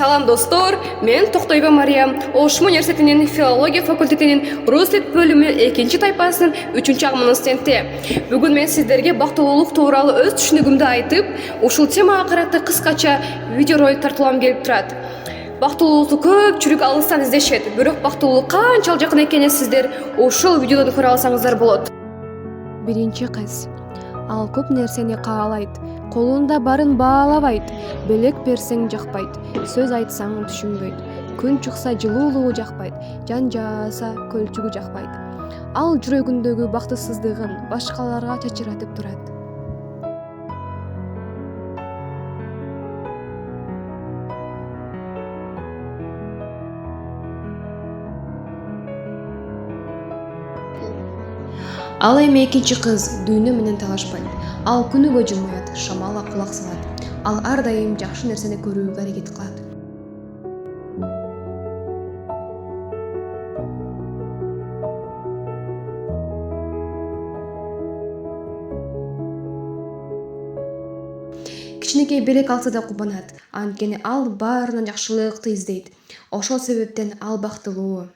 Салам достор, мен Токтойбо Мариям, Ош университетинин филология факультетинин рус тил бөлүмү 2 тайпасынын 3 агымынын студенти. Бүгүн мен сиздерге бактылуулук тууралуу өз түшүнүгүмдү айтып, ушул темага карата кыскача видеоролик тартуулам келип турат. Бактылуулукту көпчүлүк алыстан издешет, бирок бактылуулук канчалык жакын экенин сиздер ушул видеодон көрө алсаңыздар болот. Биринчи кыз. Ал көп нерсени каалайт, колунда барын баалабайт, белек берсең жакпайт, сөз айтсаң түшүнбөйт, күн чыкса жылуулугу жакпайт, жан жааса көлчүгү жакпайт. Ал жүрөгүндөгү бактысыздыгын башкаларга чачыратып турат. Ал эми экинчи кыз дүйнө менен талашпайт. Ал күнүгө жылмаят, шамалга кулак салат. Ал ар дайым жакшы нерсени көрүүгө аракет кылат. Кичинекей белек алса да кубанат, анткени ал баарынан жакшылыкты издейт. Ошол себептен ал бактылуу.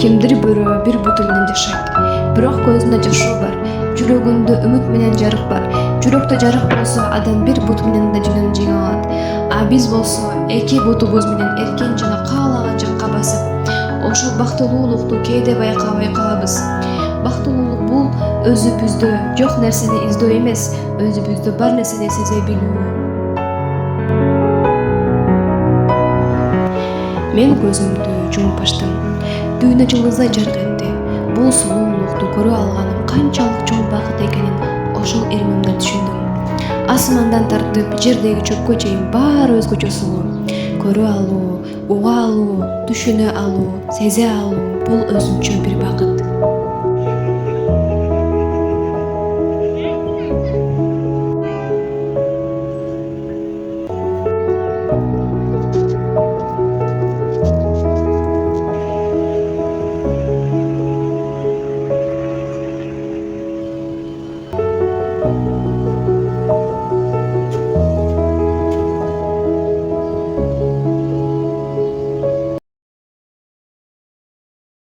Кимдир бирөө бир бут менен жашайт, бирок көзүндө жашоо бар, жүрөгүндө үмүт менен жарык бар. Жүрөктө жарык болсо, адам бир бут менен да жөнүн жеңе алат. А биз болсо, эки бутубуз менен эркен жана каалаган жакка басып, ошол бактылуулукту кээде байкабай калабыз. Бактылуулук бул өзүбүздө жок нерсени издөө эмес, өзүбүздө бар нерсени сезе билүү. Мен көзүмдү жумуп ачтым. Дүйнө жылдыздай жарык этти. Бул сонунлукту көрө алганым канчалык чоң бакыт экенин ошол иримимде түшүндүм. Асмандан тартып жердеги чөпкө чейин баары өзгөчө сулуу. Көрө алуу, уга алуу, түшүнө алуу, сезе алуу бул өзүнчө бир бакыт.